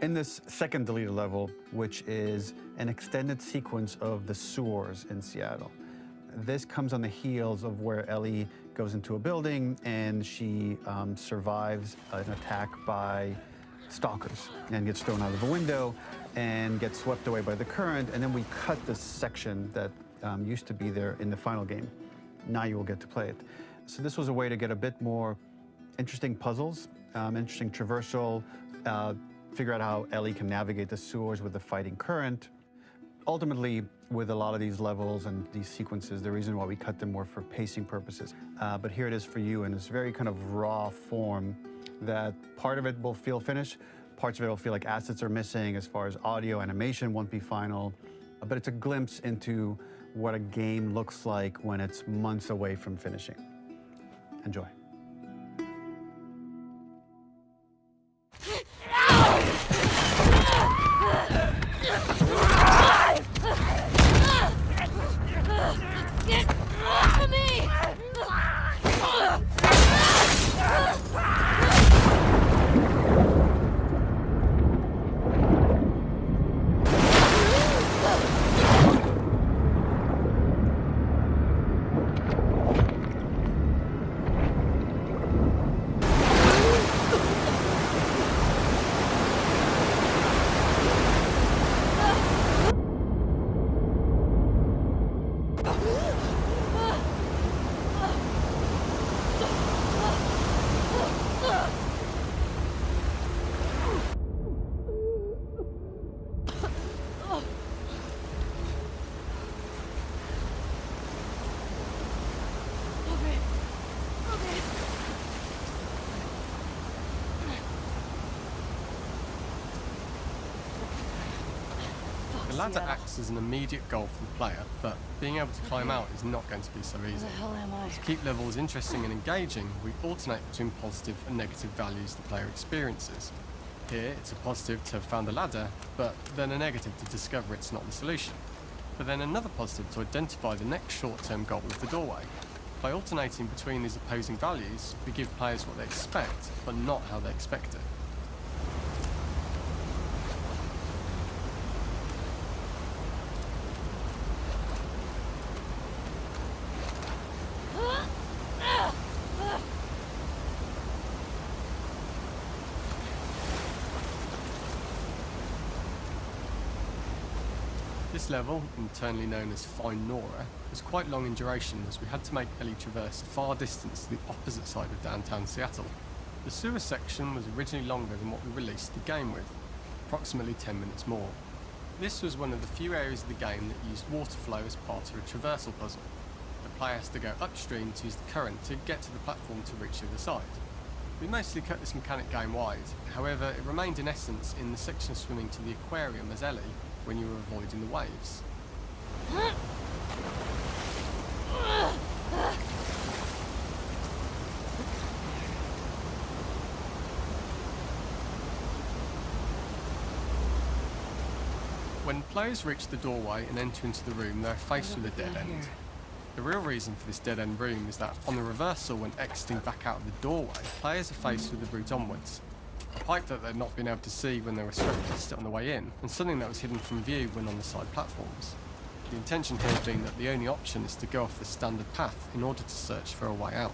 In this second deleted level, which is an extended sequence of the sewers in Seattle, this comes on the heels of where Ellie goes into a building and she survives an attack by stalkers and gets thrown out of a window and gets swept away by the current. And then we cut this section that used to be there in the final game. Now you will get to play it. So this was a way to get a bit more interesting puzzles, interesting traversal, figure out how Ellie can navigate the sewers with the fighting current. Ultimately, with a lot of these levels and these sequences, the reason why we cut them were for pacing purposes. But here it is for you in this very kind of raw form that part of it will feel finished, parts of it will feel like assets are missing as far as audio, animation won't be final. But it's a glimpse into what a game looks like when it's months away from finishing. Enjoy. Get off me! The ladder acts as an immediate goal for the player, but being able to climb out is not going to be so easy. Where the hell am I? To keep levels interesting and engaging, we alternate between positive and negative values the player experiences. Here, it's a positive to have found a ladder, but then a negative to discover it's not the solution. But then another positive to identify the next short-term goal of the doorway. By alternating between these opposing values, we give players what they expect, but not how they expect it. This level, internally known as Find Nora, was quite long in duration as we had to make Ellie traverse a far distance to the opposite side of downtown Seattle. The sewer section was originally longer than what we released the game with, approximately 10 minutes more. This was one of the few areas of the game that used water flow as part of a traversal puzzle. The player has to go upstream to use the current to get to the platform to reach the other side. We mostly cut this mechanic game-wide, however it remained in essence in the section swimming to the aquarium as Ellie, when you were avoiding the waves. When players reach the doorway and enter into the room, they're faced with a dead end. The real reason for this dead end room is that on the reversal, when exiting back out of the doorway, players are faced with the route onwards. A pipe that they'd not been able to see when they were swept past it on the way in, and something that was hidden from view when on the side platforms. The intention here being that the only option is to go off the standard path in order to search for a way out.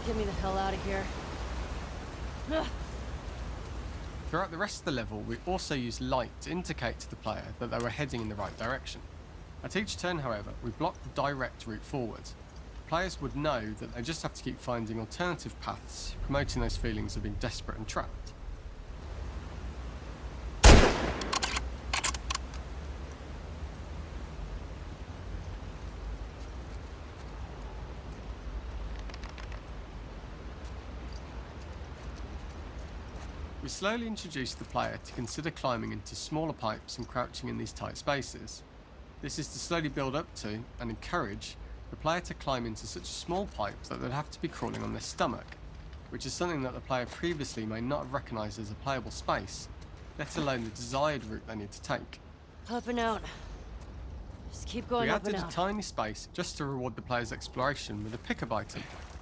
Get me the hell out of here. Throughout the rest of the level, we also used light to indicate to the player that they were heading in the right direction. At each turn, however, we blocked the direct route forward. Players would know that they just have to keep finding alternative paths, promoting those feelings of being desperate and trapped. We slowly introduced the player to consider climbing into smaller pipes and crouching in these tight spaces. This is to slowly build up to, and encourage, the player to climb into such a small pipe that they'd have to be crawling on their stomach, which is something that the player previously may not have recognised as a playable space, let alone the desired route they need to take. Up and out. Just keep going We up and added out. a tiny space just to reward the player's exploration with a pickup item.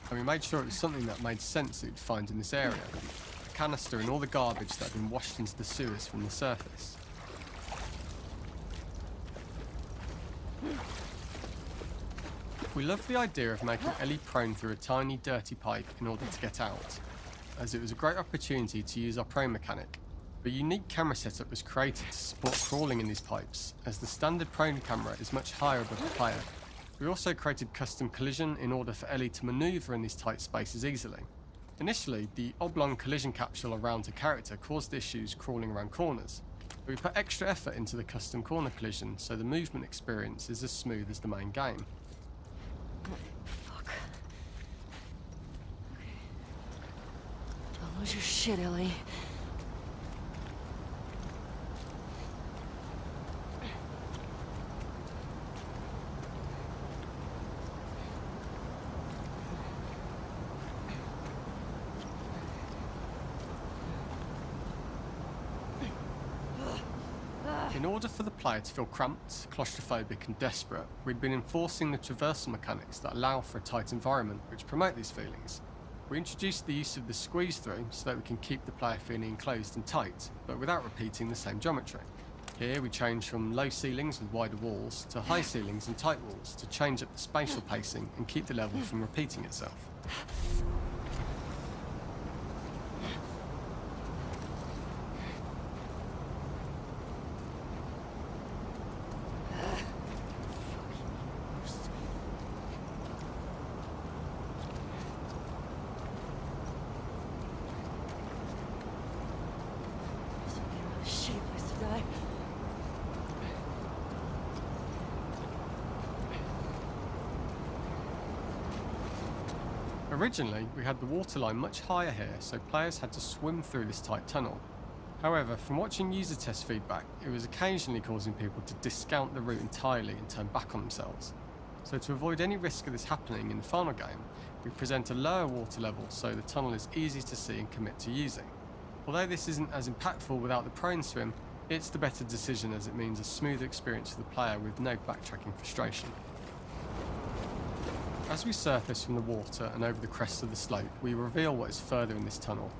and we made sure it was something that made sense that you'd find in this area. A canister and all the garbage that had been washed into the sewers from the surface. We loved the idea of making Ellie prone through a tiny, dirty pipe in order to get out, as it was a great opportunity to use our prone mechanic. A unique camera setup was created to support crawling in these pipes, as the standard prone camera is much higher above the player. We also created custom collision in order for Ellie to manoeuvre in these tight spaces easily. Initially, the oblong collision capsule around her character caused issues crawling around corners, but we put extra effort into the custom corner collision so the movement experience is as smooth as the main game. Fuck. Okay. Don't lose your shit, Ellie. In order for the player to feel cramped, claustrophobic and desperate, we'd been enforcing the traversal mechanics that allow for a tight environment which promote these feelings. We introduced the use of the squeeze through so that we can keep the player feeling enclosed and tight, but without repeating the same geometry. Here we changed from low ceilings with wider walls to high ceilings and tight walls to change up the spatial pacing and keep the level from repeating itself. Shitty place to die. Originally, we had the waterline much higher here, so players had to swim through this tight tunnel. However, from watching user test feedback, it was occasionally causing people to discount the route entirely and turn back on themselves. So to avoid any risk of this happening in the final game, we present a lower water level so the tunnel is easy to see and commit to using. Although this isn't as impactful without the prone swim, it's the better decision as it means a smoother experience for the player with no backtracking frustration. As we surface from the water and over the crest of the slope, we reveal what is further in this tunnel.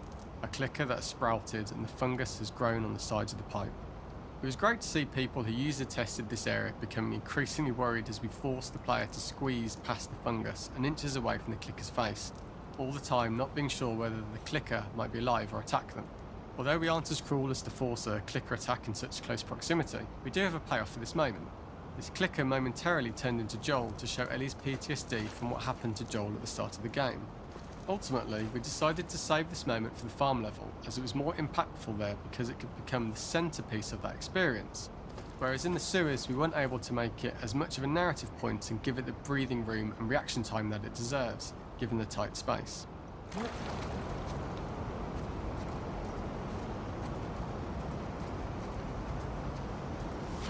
A clicker that has sprouted and the fungus has grown on the sides of the pipe. It was great to see people who user tested this area becoming increasingly worried as we forced the player to squeeze past the fungus and inches away from the clicker's face, all the time not being sure whether the clicker might be alive or attack them. Although we aren't as cruel as to force a clicker attack in such close proximity, we do have a payoff for this moment. This clicker momentarily turned into Joel to show Ellie's PTSD from what happened to Joel at the start of the game. Ultimately, we decided to save this moment for the farm level, as it was more impactful there because it could become the centrepiece of that experience. Whereas in the sewers, we weren't able to make it as much of a narrative point and give it the breathing room and reaction time that it deserves, given the tight space.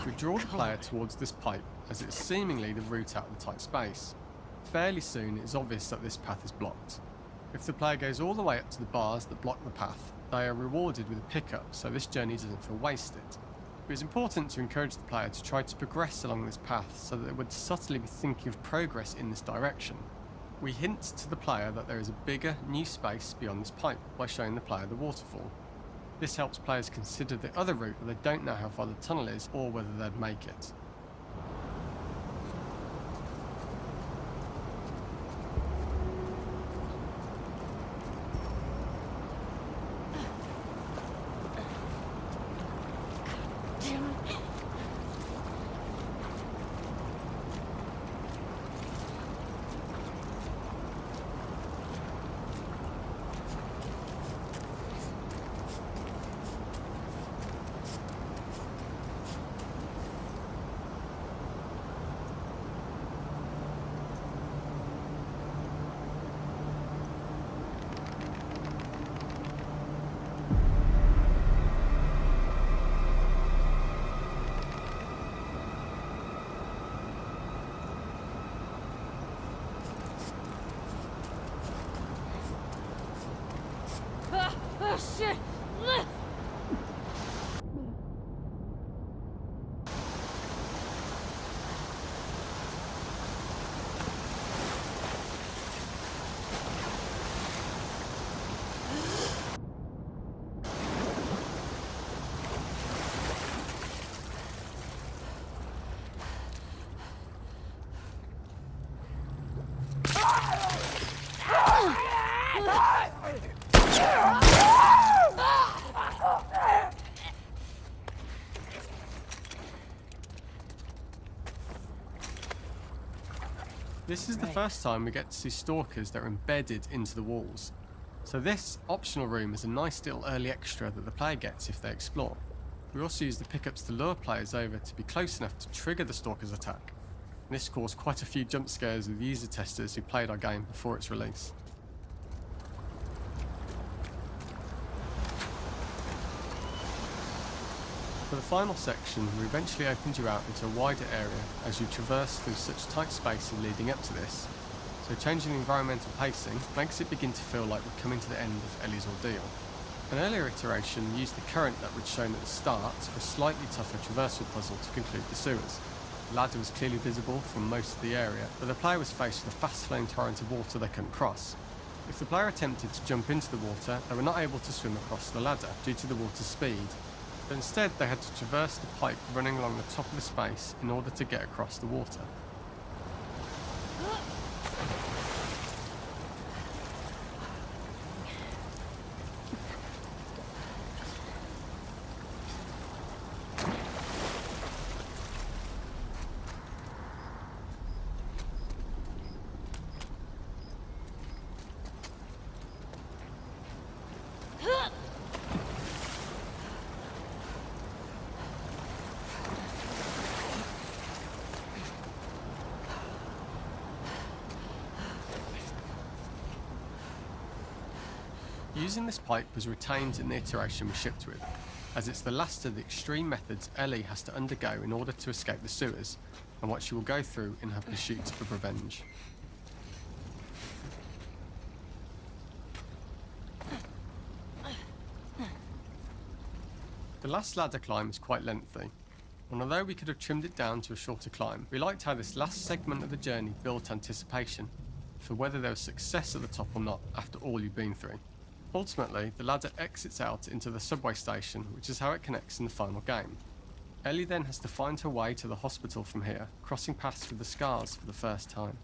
We draw the player towards this pipe, as it's seemingly the route out of the tight space. Fairly soon, it is obvious that this path is blocked. If the player goes all the way up to the bars that block the path, they are rewarded with a pickup, so this journey doesn't feel wasted. It was important to encourage the player to try to progress along this path so that they would subtly be thinking of progress in this direction. We hint to the player that there is a bigger, new space beyond this pipe by showing the player the waterfall. This helps players consider the other route where they don't know how far the tunnel is or whether they'd make it. Damn it. Oh shit! This is the Right. first time we get to see stalkers that are embedded into the walls. So this optional room is a nice little early extra that the player gets if they explore. We also use the pickups to lure players over to be close enough to trigger the stalker's attack. And this caused quite a few jump scares with user testers who played our game before its release. For the final section, we eventually opened you out into a wider area as you traverse through such tight spaces leading up to this. So changing the environmental pacing makes it begin to feel like we're coming to the end of Ellie's ordeal. An earlier iteration used the current that we'd shown at the start for a slightly tougher traversal puzzle to conclude the sewers. The ladder was clearly visible from most of the area, but the player was faced with a fast-flowing torrent of water they couldn't cross. If the player attempted to jump into the water, they were not able to swim across the ladder due to the water's speed. But instead they had to traverse the pipe running along the top of the space in order to get across the water. Using this pipe was retained in the iteration we shipped with, as it's the last of the extreme methods Ellie has to undergo in order to escape the sewers, and what she will go through in her pursuit of revenge. The last ladder climb is quite lengthy, and although we could have trimmed it down to a shorter climb, we liked how this last segment of the journey built anticipation for whether there was success at the top or not after all you've been through. Ultimately, the ladder exits out into the subway station, which is how it connects in the final game. Ellie then has to find her way to the hospital from here, crossing paths with the scars for the first time.